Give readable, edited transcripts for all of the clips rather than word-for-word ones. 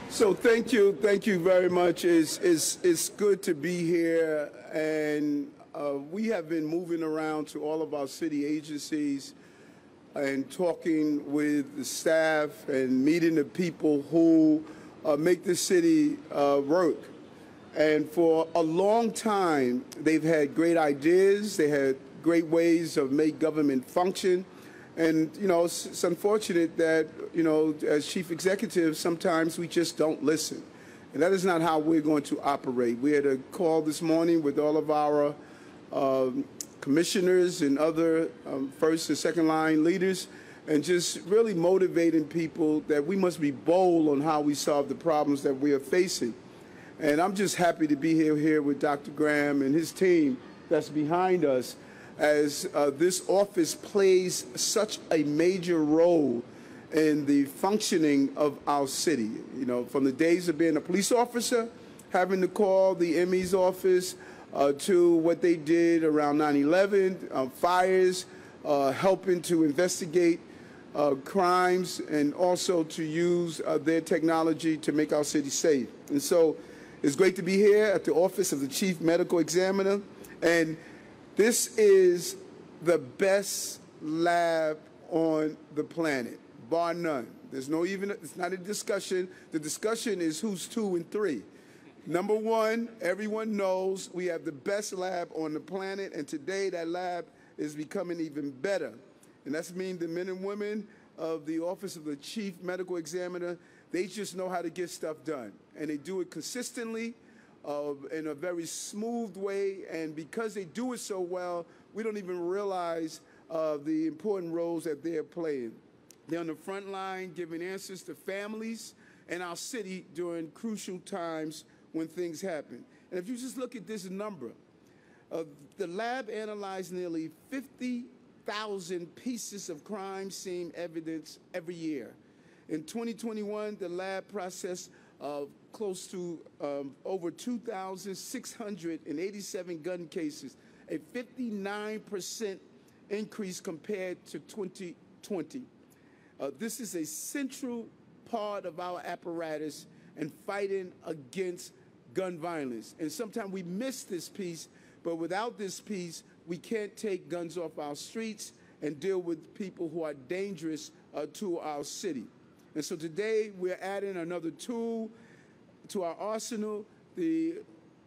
So thank you very much. It's good to be here, and we have been moving around to all of our city agencies and talking with the staff and meeting the people who make the city work. And for a long time, they've had great ideas. They had great ways of make government function. And, you know, it's unfortunate that, you know, as chief executives, sometimes we just don't listen. And that is not how we're going to operate. We had a call this morning with all of our commissioners and other first and second line leaders, and just really motivating people that we must be bold on how we solve the problems that we are facing. And I'm just happy to be here with Dr. Graham and his team that's behind us, as this office plays such a major role in the functioning of our city. You know, from the days of being a police officer, having to call the ME's office, to what they did around 9/11, fires, helping to investigate crimes, and also to use their technology to make our city safe. And so it's great to be here at the Office of the Chief Medical Examiner. And this is the best lab on the planet, bar none. There's no even, it's not a discussion. The discussion is who's 2 and 3. Number one, everyone knows we have the best lab on the planet, and today that lab is becoming even better. And that's mean the men and women of the Office of the Chief Medical Examiner, they just know how to get stuff done. And they do it consistently, in a very smooth way, and because they do it so well, we don't even realize the important roles that they're playing. They're on the front line giving answers to families and our city during crucial times when things happen. And if you just look at this number, the lab analyzed nearly 50,000 pieces of crime scene evidence every year. In 2021, the lab processed close to over 2,687 gun cases, a 59% increase compared to 2020. This is a central part of our apparatus in fighting against gun violence. And sometimes we miss this piece, but without this piece, we can't take guns off our streets and deal with people who are dangerous to our city. And so today we're adding another tool to our arsenal, the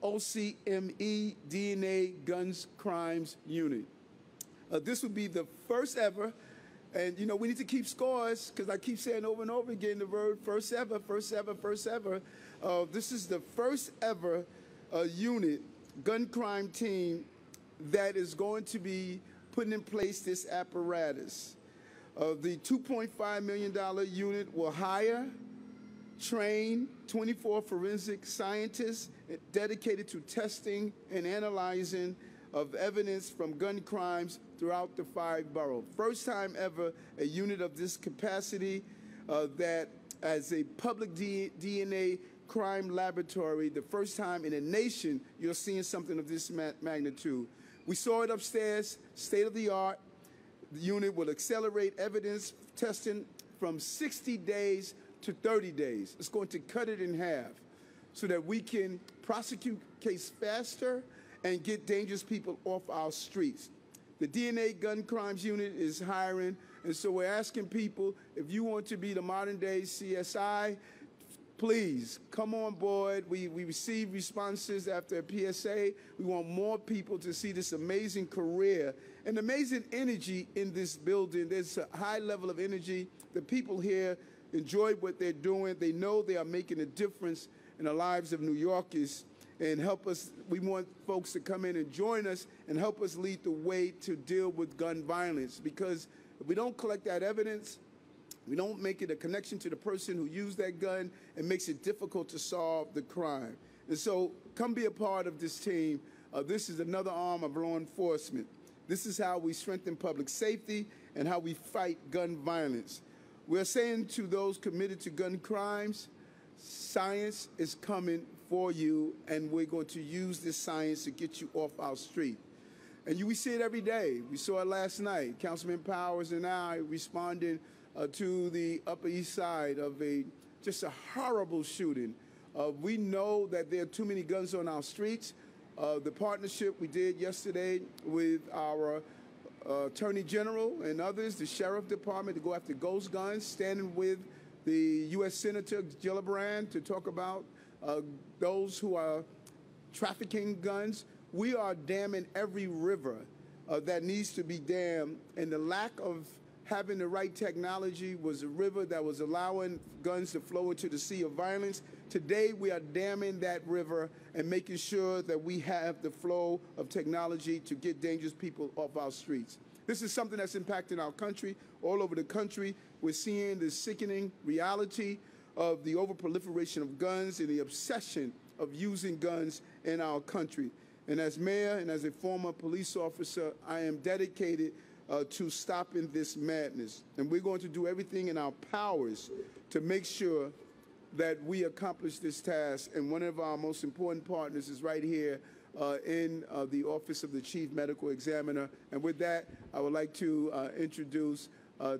OCME DNA Guns Crimes Unit. This would be the first ever, and you know we need to keep scores because I keep saying over and over again the word first ever, first ever, first ever. This is the first ever unit, gun crime team, that is going to be putting in place this apparatus. The $2.5 million unit will hire, train 24 forensic scientists dedicated to testing and analyzing of evidence from gun crimes throughout the 5 boroughs. First time ever a unit of this capacity that as a public DNA crime laboratory, the first time in a nation you're seeing something of this magnitude. We saw it upstairs, state of the art. The unit will accelerate evidence testing from 60 days to 30 days. It's going to cut it in half so that we can prosecute case faster and get dangerous people off our streets. The DNA Gun Crimes Unit is hiring, and so we're asking people, if you want to be the modern day CSI, please come on board. We received responses after a PSA. We want more people to see this amazing career and amazing energy in this building. There's a high level of energy. The people here enjoy what they're doing. They know they are making a difference in the lives of New Yorkers and help us. We want folks to come in and join us and help us lead the way to deal with gun violence, because if we don't collect that evidence, we don't make it a connection to the person who used that gun, it makes it difficult to solve the crime. And so come be a part of this team. This is another arm of law enforcement. This is how we strengthen public safety and how we fight gun violence. We're saying to those committed to gun crimes, science is coming for you, and we're going to use this science to get you off our street. And we see it every day. We saw it last night. Councilman Powers and I responding to the Upper East Side of just a horrible shooting. We know that there are too many guns on our streets. The partnership we did yesterday with our Attorney General and others, the Sheriff Department, to go after ghost guns, standing with the U.S. Senator Gillibrand to talk about those who are trafficking guns. We are damming every river that needs to be dammed, and the lack of having the right technology was a river that was allowing guns to flow into the sea of violence. Today, we are damming that river and making sure that we have the flow of technology to get dangerous people off our streets. This is something that's impacting our country. All over the country, we're seeing the sickening reality of the overproliferation of guns and the obsession of using guns in our country. And as mayor and as a former police officer, I am dedicated to stopping this madness. And we're going to do everything in our powers to make sure that we accomplish this task. And one of our most important partners is right here in the Office of the Chief Medical Examiner. And with that, I would like to introduce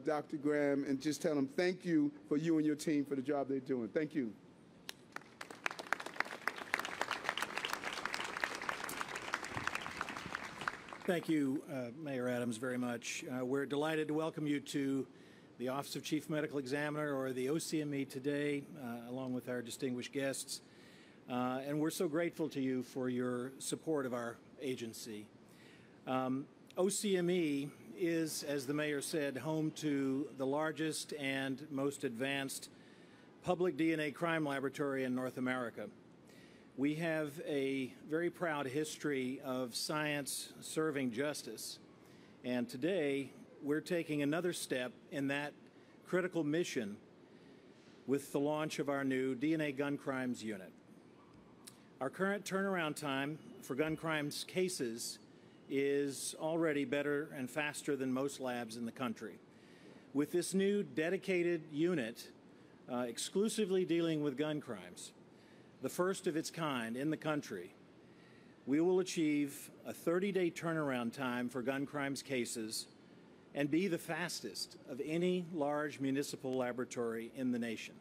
Dr. Graham and just tell him thank you for you and your team for the job they're doing. Thank you. Thank you, Mayor Adams, very much. We're delighted to welcome you to the Office of Chief Medical Examiner, or the OCME, today, along with our distinguished guests. And we're so grateful to you for your support of our agency. OCME is, as the mayor said, home to the largest and most advanced public DNA crime laboratory in North America. We have a very proud history of science serving justice, and today we're taking another step in that critical mission with the launch of our new DNA Gun Crimes Unit. Our current turnaround time for gun crimes cases is already better and faster than most labs in the country. With this new dedicated unit exclusively dealing with gun crimes, the first of its kind in the country, we will achieve a 30-day turnaround time for gun crimes cases and be the fastest of any large municipal laboratory in the nation.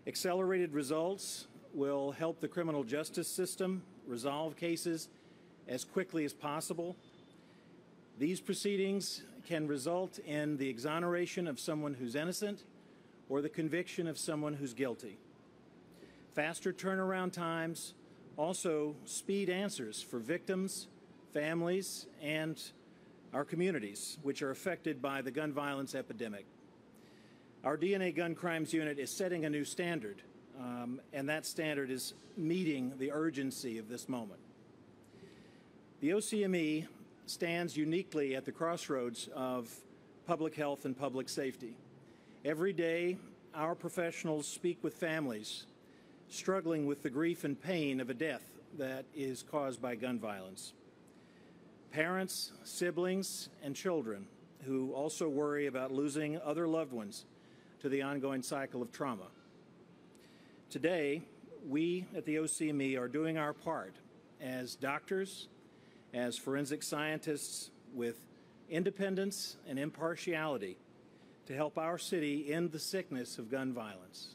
Accelerated results will help the criminal justice system resolve cases as quickly as possible. These proceedings can result in the exoneration of someone who's innocent or the conviction of someone who's guilty. Faster turnaround times also speed answers for victims, families, and our communities, which are affected by the gun violence epidemic. Our DNA Gun Crimes Unit is setting a new standard, and that standard is meeting the urgency of this moment. The OCME stands uniquely at the crossroads of public health and public safety. Every day, our professionals speak with families struggling with the grief and pain of a death that is caused by gun violence. Parents, siblings, and children who also worry about losing other loved ones to the ongoing cycle of trauma. Today, we at the OCME are doing our part as doctors, as forensic scientists, with independence and impartiality to help our city end the sickness of gun violence.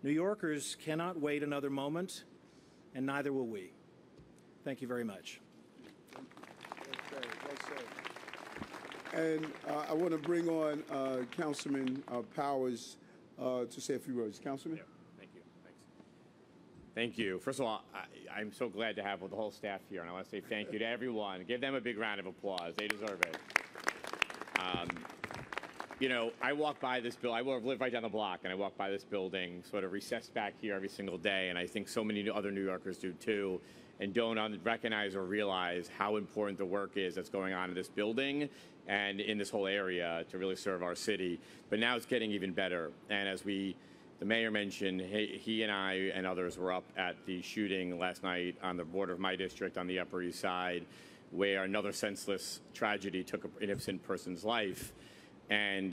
New Yorkers cannot wait another moment, and neither will we. Thank you very much. Well said. And I want to bring on Councilman Powers to say a few words. Councilman? Yeah, thank you. Thanks. Thank you. First of all, I'm so glad to have the whole staff here, and I want to say thank you to everyone. Give them a big round of applause. They deserve it. You know, I walk by this building. I live right down the block, and I walk by this building, sort of recessed back here every single day, and I think so many other New Yorkers do too, and don't recognize or realize how important the work is that's going on in this building and in this whole area to really serve our city. But now it's getting even better, and as the mayor mentioned, he and I and others were up at the shooting last night on the border of my district on the Upper East Side, where another senseless tragedy took an innocent person's life. And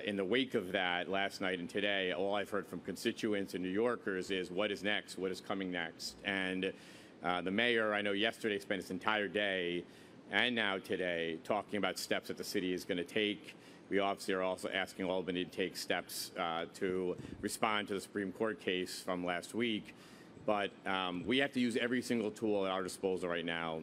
in the wake of that, last night and today, all I've heard from constituents and New Yorkers is what is next, what is coming next. And the mayor, I know yesterday, spent his entire day and now today talking about steps that the city is going to take We obviously are also asking Albany to take steps to respond to the Supreme Court case from last week. But we have to use every single tool at our disposal right now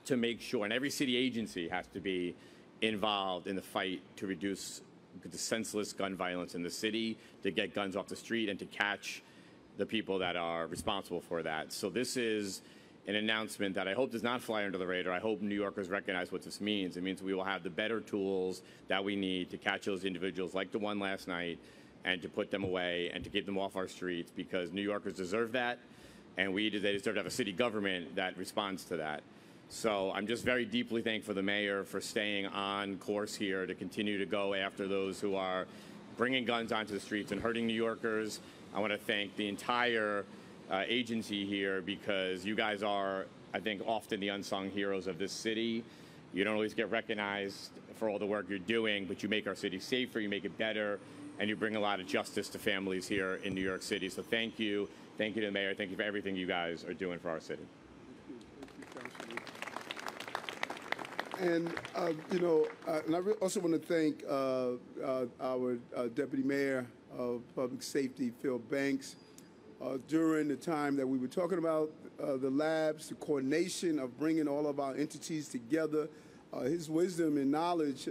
to make sure, and every city agency has to be involved in the fight to reduce the senseless gun violence in the city, to get guns off the street, and to catch the people that are responsible for that. So this is an announcement that I hope does not fly under the radar. I hope New Yorkers recognize what this means. It means we will have the better tools that we need to catch those individuals like the one last night and to put them away and to get them off our streets, because New Yorkers deserve that, and they deserve to have a city government that responds to that. So I'm just very deeply thankful for the mayor for staying on course here to continue to go after those who are bringing guns onto the streets and hurting New Yorkers. I want to thank the entire agency here, because you guys are, I think, often the unsung heroes of this city. You don't always get recognized for all the work you're doing, but you make our city safer, you make it better, and you bring a lot of justice to families here in New York City. So thank you. Thank you to the mayor. Thank you for everything you guys are doing for our city. And, and I also want to thank our Deputy Mayor of Public Safety, Phil Banks. During the time that we were talking about the labs, the coordination of bringing all of our entities together, his wisdom and knowledge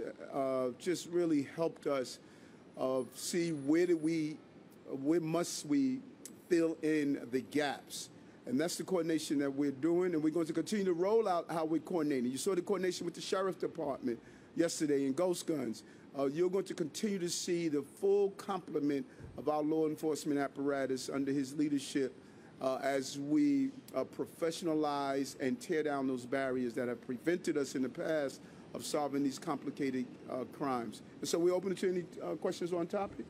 just really helped us see where must we fill in the gaps. And that's the coordination that we're doing, and we're going to continue to roll out how we're coordinating. You saw the coordination with the Sheriff Department yesterday in Ghost Guns. You're going to continue to see the full complement of our law enforcement apparatus under his leadership as we professionalize and tear down those barriers that have prevented us in the past of solving these complicated crimes. And so we're open to any questions on topic.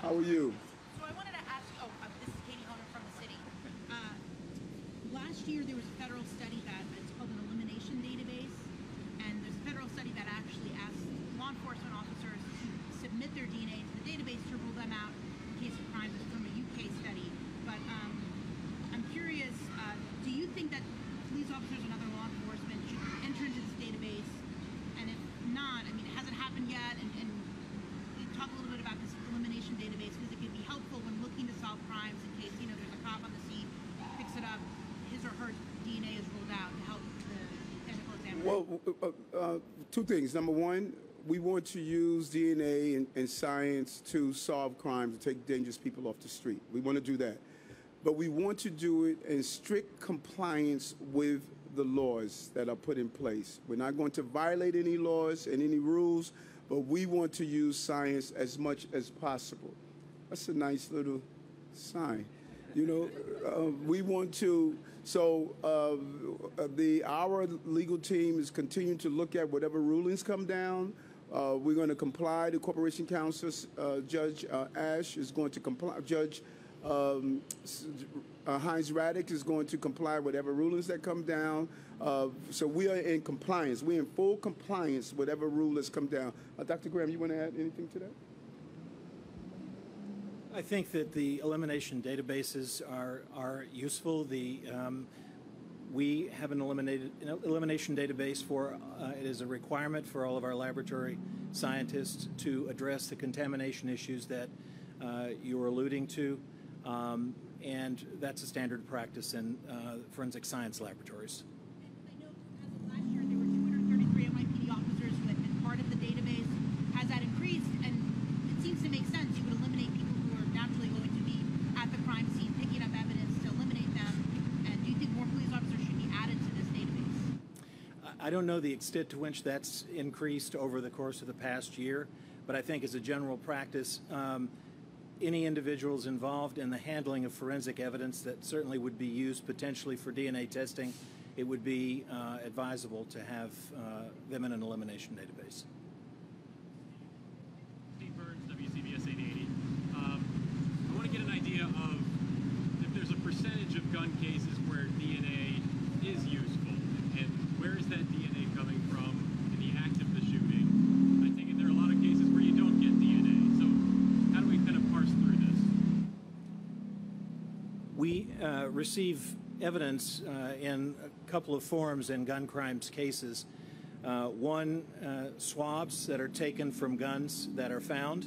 How are you? So I wanted to ask, this is Katie Honer from the city. Last year there was a federal study it's called an elimination database, and there's a federal study that actually asked law enforcement officers to submit their DNA into the database to rule them out in case of crimes. It's from a UK study. But I'm curious, do you think that police officers and other law enforcement should enter into this database? And if not, I mean, it hasn't happened yet, and talk a little bit about this elimination database, because it could be helpful when looking to solve crimes in case, there's a cop on the scene, picks it up, his or her DNA is ruled out to help the technical examiner. Well, two things. Number one, we want to use DNA and science to solve crimes, to take dangerous people off the street. We want to do that. But we want to do it in strict compliance with the laws that are put in place. We're not going to violate any laws and any rules, but we want to use science as much as possible. That's a nice little sign. We want to, so our legal team is continuing to look at whatever rulings come down. We're going to comply. The Corporation Counsel, Judge Ash is going to comply. Judge Heinz Raddick is going to comply with whatever rulings that come down. So we are in compliance. We're in full compliance with whatever rule has come down. Dr. Graham, you want to add anything to that? I think that the elimination databases are useful. We have an elimination database for it is a requirement for all of our laboratory scientists to address the contamination issues that you were alluding to. And that's a standard practice in forensic science laboratories. I know as of last year there were 233 NYPD officers who had been part of the database. Has that increased? And it seems to make sense. You would eliminate people who are naturally going to be at the crime scene, picking up evidence to eliminate them. And do you think more police officers should be added to this database? I don't know the extent to which that's increased over the course of the past year, but I think as a general practice, any individuals involved in the handling of forensic evidence that certainly would be used potentially for DNA testing, it would be advisable to have them in an elimination database. Steve Burns, WCBS 880. I want to get an idea of if there's a percentage of gun cases where DNA is useful, and where is that DNA coming from in the act of the shooting? I think there are a lot of cases where you don't get DNA. So how do we kind of parse through this? We receive evidence in a couple of forms in gun crimes cases. One, swabs that are taken from guns that are found.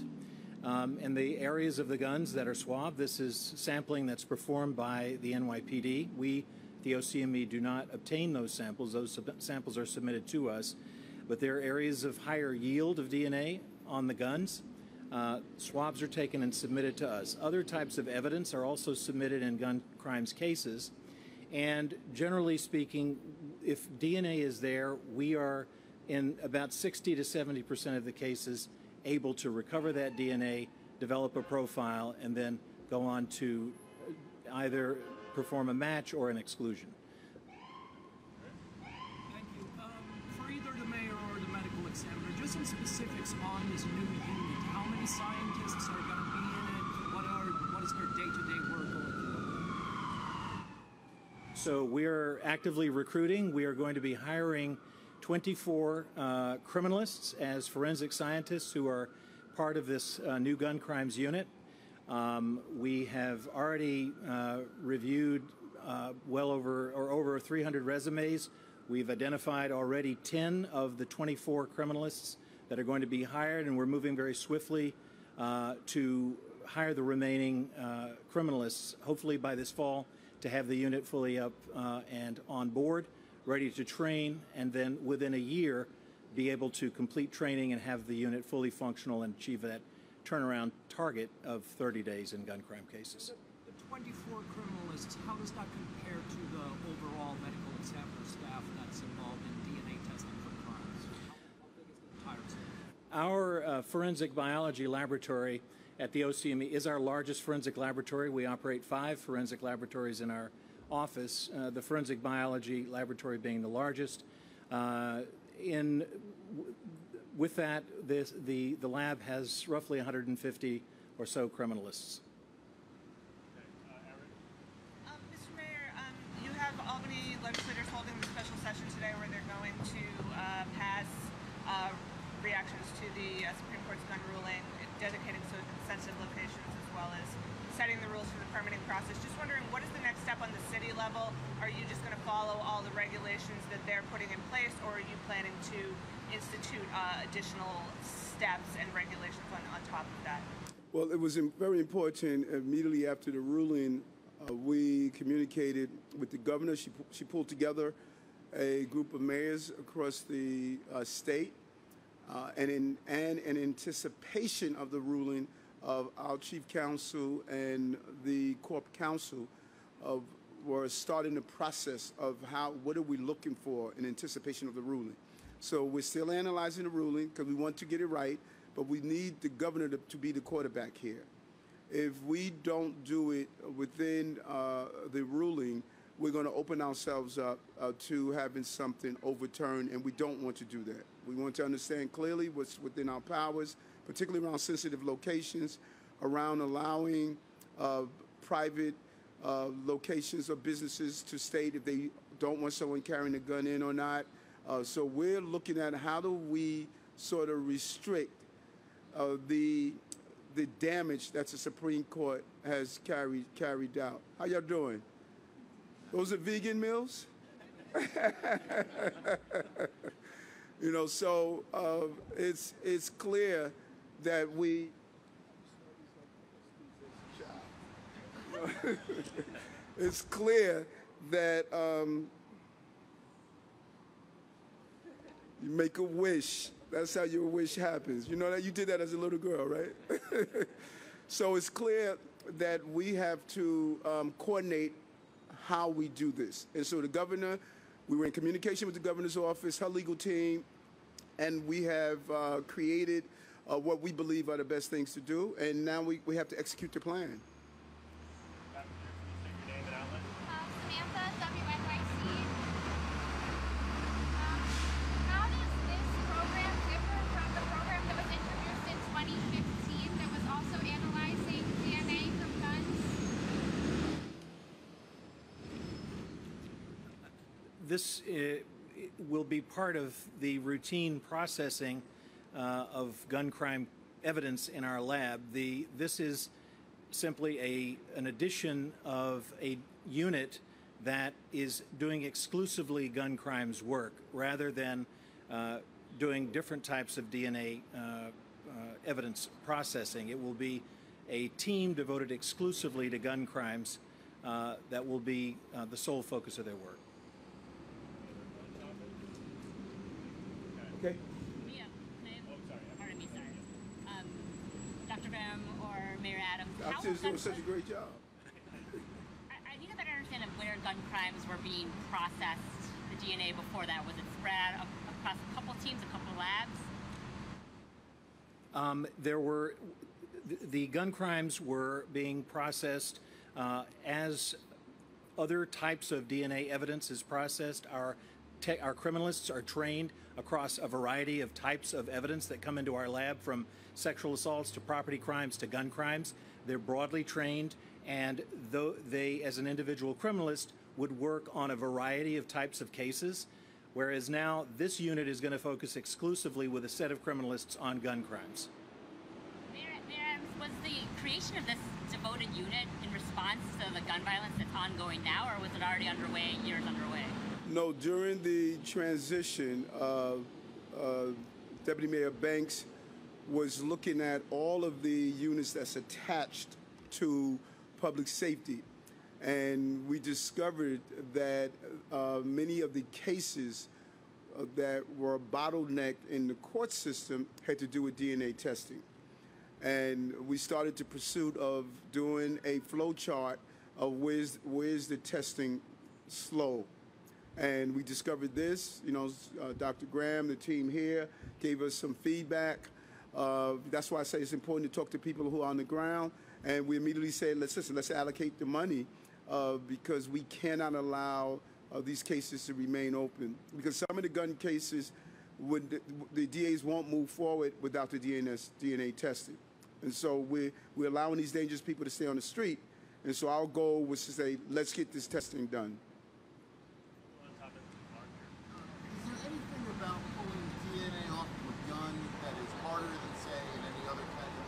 In the areas of the guns that are swabbed, this is sampling that's performed by the NYPD. We, the OCME, do not obtain those samples. Those samples are submitted to us. But there are areas of higher yield of DNA on the guns. Swabs are taken and submitted to us. Other types of evidence are also submitted in gun crimes cases. And generally speaking, if DNA is there, we are in about 60 to 70% of the cases able to recover that DNA, develop a profile, and then go on to either perform a match or an exclusion. Thank you. For either the mayor or the medical examiner, just some specifics on this new unit. How many scientists are going to be in it? What is their day-to-day work going forward? So we're actively recruiting. We are going to be hiring 24 criminalists as forensic scientists who are part of this new gun crimes unit. We have already reviewed over 300 resumes. We've identified already 10 of the 24 criminalists that are going to be hired, and we're moving very swiftly to hire the remaining criminalists, hopefully by this fall, to have the unit fully up and on board, ready to train, and then within a year be able to complete training and have the unit fully functional and achieve that turnaround target of 30 days in gun crime cases. The 24 criminalists, how does that compare to the overall medical examiner staff that's involved in DNA testing for crimes? How big is the entire staff? Our forensic biology laboratory at the OCME is our largest forensic laboratory. We operate 5 forensic laboratories in our office, the forensic biology laboratory being the largest. With that, the lab has roughly 150 or so criminalists. Mr. Mayor, you have Albany legislators holding a special session today where they're going to pass reactions to the Supreme Court's gun ruling, dedicating sensitive locations as well as setting the rules for the permitting process. Just wondering, what is the next step on the city level? Are you just going to follow all the regulations that they're putting in place, or are you planning to institute additional steps and regulations on top of that? Well, it was very important. Immediately after the ruling, we communicated with the governor. She pulled together a group of mayors across the state, and in anticipation of the ruling, of our chief counsel and the corp counsel were starting the process of what are we looking for in anticipation of the ruling. So we're still analyzing the ruling because we want to get it right, but we need the governor to be the quarterback here. If we don't do it within the ruling, we're going to open ourselves up to having something overturned, and we don't want to do that. We want to understand clearly what's within our powers, particularly around sensitive locations, around allowing private locations or businesses to state if they don't want someone carrying a gun in or not. So we're looking at how do we sort of restrict the damage that the Supreme Court has carried out. How y'all doing? Those are vegan meals? You know, so it's clear that we it's clear that you make a wish. That's how your wish happens. You know that you did that as a little girl, right? So it's clear that we have to coordinate how we do this. And so the governor, we were in communication with the governor's office, her legal team, and we have created what we believe are the best things to do, and now we have to execute the plan. Samantha, WNYC. How does this program differ from the program that was introduced in 2015 that was also analyzing DNA from guns? This will be part of the routine processing of gun crime evidence in our lab. This is simply an addition of a unit that is doing exclusively gun crimes work rather than doing different types of DNA evidence processing. It will be a team devoted exclusively to gun crimes that will be the sole focus of their work. Okay. Yeah. Pardon me, sorry. Dr. Graham or Mayor Adams. Doctor's doing such a great job. I need a better understanding of where gun crimes were being processed, the DNA before that. Was it spread across a couple teams, a couple labs? The gun crimes were being processed as other types of DNA evidence is processed. Our criminalists are trained across a variety of types of evidence that come into our lab, from sexual assaults to property crimes to gun crimes. They're broadly trained, and though they, as an individual criminalist, would work on a variety of types of cases, whereas now this unit is going to focus exclusively with a set of criminalists on gun crimes. Mayor Adams, was the creation of this devoted unit in response to the gun violence that's ongoing now, or was it already underway, years underway? No, during the transition, Deputy Mayor Banks was looking at all of the units that's attached to public safety. And we discovered that many of the cases that were bottlenecked in the court system had to do with DNA testing. And we started the pursuit of doing a flow chart of where's the testing slow. And we discovered this. Dr. Graham, the team here, gave us some feedback. That's why I say it's important to talk to people who are on the ground. And we immediately said, let's allocate the money because we cannot allow these cases to remain open. Because some of the gun cases, the DAs won't move forward without the DNA testing. And so we're allowing these dangerous people to stay on the street. And so our goal was to say, let's get this testing done. Is there anything about pulling DNA off of a gun that is harder than, say, in any other kind of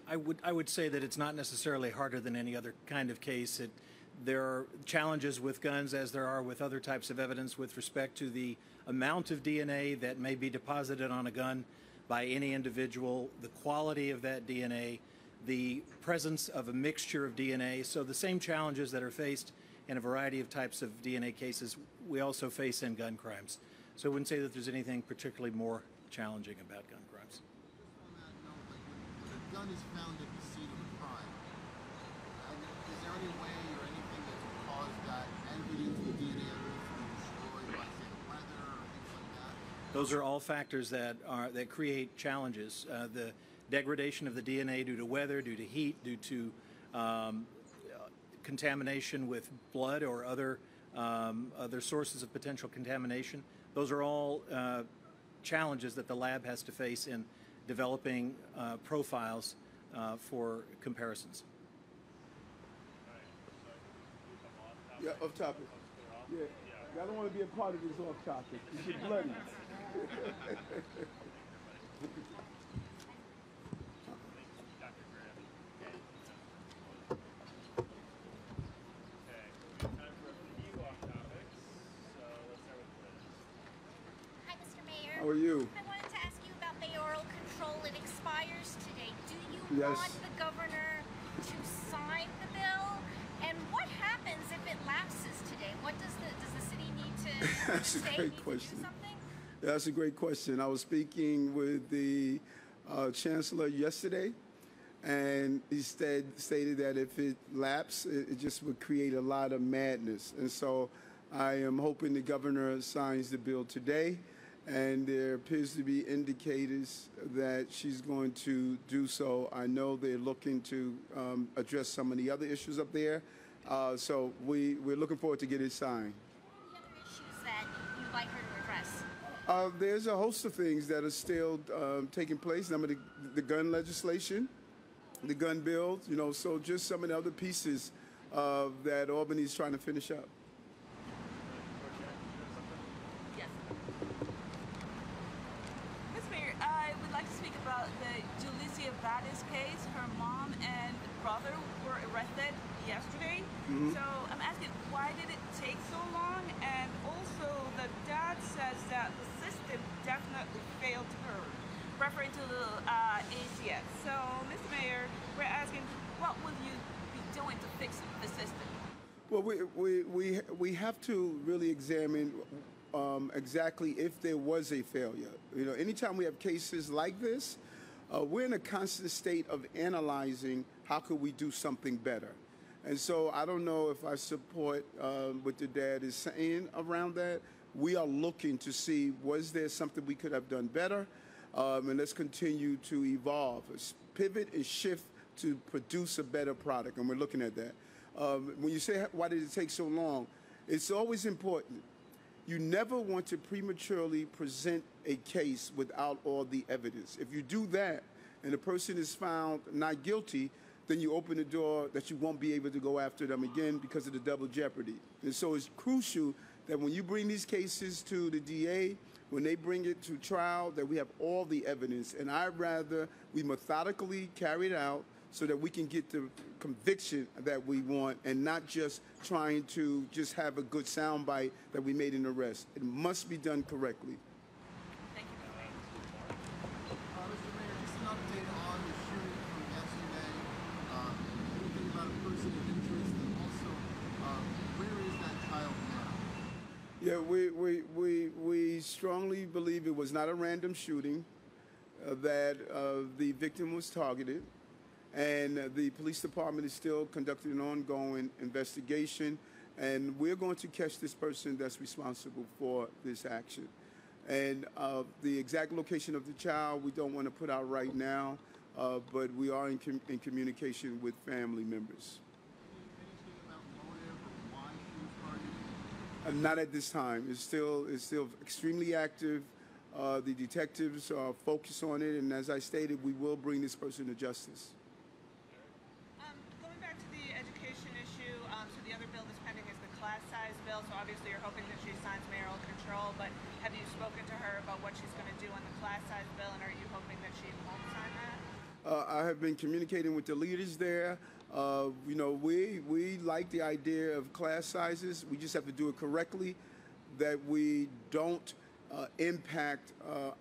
cases? I would say that it's not necessarily harder than any other kind of case. There are challenges with guns, as there are with other types of evidence, with respect to the amount of DNA that may be deposited on a gun by any individual, the quality of that DNA, the presence of a mixture of DNA. So the same challenges that are faced in a variety of types of DNA cases, we also face in gun crimes. So I wouldn't say that there's anything particularly more challenging about gun crimes. Just on that note, when a gun is found at the scene of a crime, is there any way or anything that could cause that evidence, the DNA evidence, to be destroyed by, say, the weather or things like that? Those are all factors that create challenges. The degradation of the DNA due to weather, due to heat, due to contamination with blood or other sources of potential contamination. Those are all challenges that the lab has to face in developing profiles for comparisons. Yeah, off topic. Yeah, I don't want to be a part of this off topic. You get bloody. Hi, Mr. Mayor. How are you? I wanted to ask you about mayoral control. It expires today. Do you Yes. want the governor to sign the bill? And what happens if it lapses today? What does the city need to That's a state great need question. to do something? That's a great question. I was speaking with the chancellor yesterday, and he stated that if it lapsed, it just would create a lot of madness. And so I am hoping the governor signs the bill today, and there appears to be indicators that she's going to do so. I know they're looking to address some of the other issues up there, so we're looking forward to get it signed. What are the other issues that you'd like her to address? There's a host of things that are still taking place. Some of the gun legislation, the gun bills, so just some of the other pieces that Albany's trying to finish up. Yes. Ms. Mayor, I would like to speak about the Julissa Sophia Baddis case, her mom and brother were arrested yesterday. So I'm asking, why did it take so long? And also, the dad says that the system definitely failed her, referring to the ACS. So, Mr. Mayor, we're asking, what will you be doing to fix the system? Well, we have to really examine exactly if there was a failure. You know, anytime we have cases like this, we're in a constant state of analyzing how could we do something better. And so I don't know if I support what the dad is saying around that. We are looking to see, was there something we could have done better? And let's continue to evolve, pivot and shift to produce a better product. And we're looking at that. When you say, why did it take so long? It's always important. You never want to prematurely present a case without all the evidence. If you do that and the person is found not guilty, then you open the door that you won't be able to go after them again because of the double jeopardy. And so it's crucial that when you bring these cases to the DA, when they bring it to trial, that we have all the evidence. And I'd rather we methodically carry it out so that we can get the conviction that we want and not just trying to just have a good soundbite that we made an arrest. It must be done correctly. Thank you, Mr. Mayor. Mr. Mayor, just an update on the shooting from yesterday. Anything about a person of interest, and also where is that child now? Yeah, we strongly believe it was not a random shooting, that the victim was targeted. And the police department is still conducting an ongoing investigation, and we're going to catch this person that's responsible for this action. And the exact location of the child, we don't want to put out right now, but we are in communication with family members. Anything about motive or why she was targeted? Not at this time. It's still extremely active. The detectives are focused on it, and as I stated, we will bring this person to justice. Going back to the education issue, so the other bill that's pending is the class size bill. So obviously you're hoping that she signs mayoral control, but have you spoken to her about what she's going to do on the class size bill, and are you hoping that she won't sign that? I have been communicating with the leaders there. You know, we like the idea of class sizes. We just have to do it correctly, that we don't impact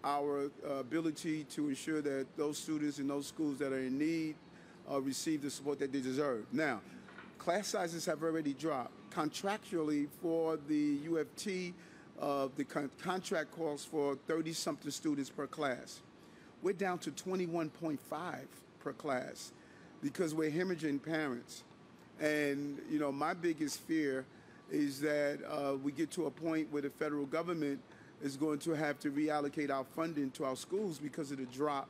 our ability to ensure that those students in those schools that are in need receive the support that they deserve. Now, class sizes have already dropped. Contractually for the UFT, the contract calls for 30-something students per class. We're down to 21.5 per class because we're hemorrhaging parents. And, you know, my biggest fear is that we get to a point where the federal government is going to have to reallocate our funding to our schools because of the drop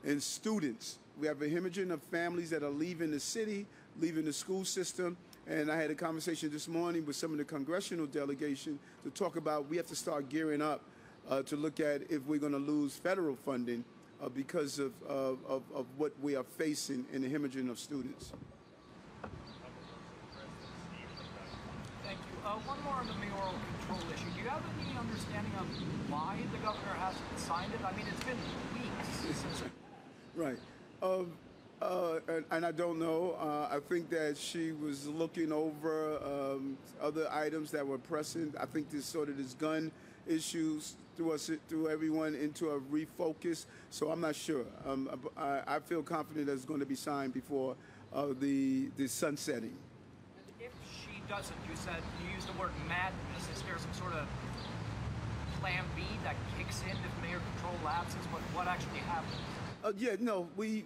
in students. We have a hemorrhaging of families that are leaving the city, leaving the school system, and I had a conversation this morning with some of the congressional delegation to talk about we have to start gearing up to look at if we're going to lose federal funding because of what we are facing in the hemorrhaging of students. Thank you. One more on the mayoral control issue. Do you have any understanding of why the governor hasn't signed it? I mean, it's been weeks since. Right. And I don't know. I think that she was looking over other items that were pressing. I think this gun issues threw everyone into a refocus. So I'm not sure. I feel confident that it's going to be signed before the sunsetting. And if she doesn't, you used the word madness. Is there some sort of plan B that kicks in if mayor control lapses? What actually happens? Yeah, no, we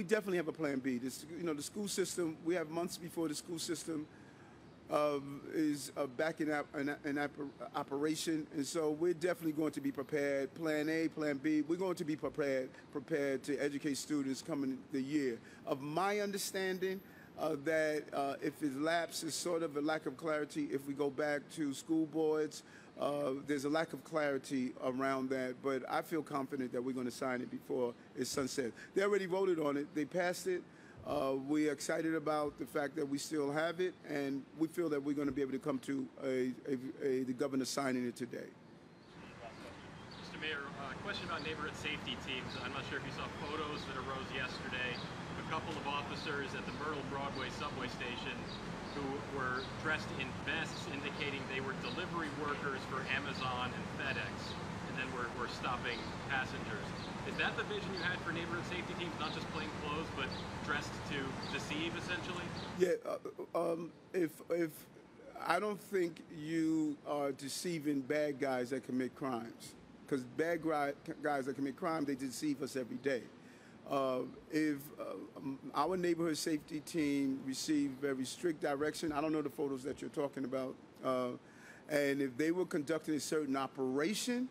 definitely have a plan B. The school system. We have months before the school system is back in operation, and so we're definitely going to be prepared. Plan A, Plan B. We're going to be prepared to educate students coming the year. Of my understanding, that if it lapses, sort of a lack of clarity. If we go back to school boards. There's a lack of clarity around that, but I feel confident that we're going to sign it before it's sunset. They already voted on it. They passed it. We're excited about the fact that we still have it, and we feel that we're going to be able to come to the governor signing it today. Mr. Mayor, question about neighborhood safety teams. I'm not sure if you saw photos that arose yesterday of a couple of officers at the Myrtle Broadway subway station who were dressed in vests indicating they were delivery workers for Amazon and FedEx, and then were stopping passengers. Is that the vision you had for neighborhood safety teams, not just plain clothes, but dressed to deceive, essentially? Yeah, if I don't think you are deceiving bad guys that commit crimes, because bad guys that commit crime, they deceive us every day. If our neighborhood safety team received very strict direction, I don't know the photos that you're talking about, and if they were conducting a certain operation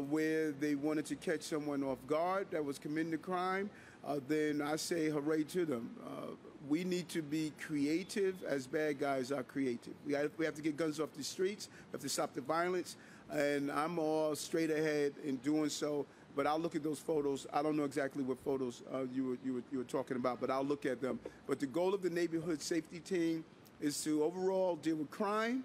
where they wanted to catch someone off guard that was committing a crime, then I say hooray to them. We need to be creative as bad guys are creative. We have to get guns off the streets. We have to stop the violence. And I'm all straight ahead in doing so. But I'll look at those photos. I don't know exactly what photos you were talking about, but I'll look at them. But the goal of the neighborhood safety team is to overall deal with crime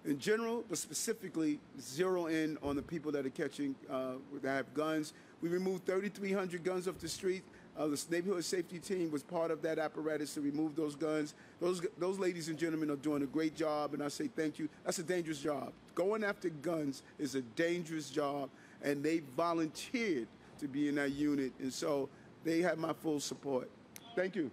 in general, but specifically zero in on the people that are catching, that have guns. We removed 3,300 guns off the street. The neighborhood safety team was part of that apparatus to remove those guns. Those ladies and gentlemen are doing a great job, and I say thank you. That's a dangerous job. Going after guns is a dangerous job, and they volunteered to be in that unit, and so they have my full support. Thank you.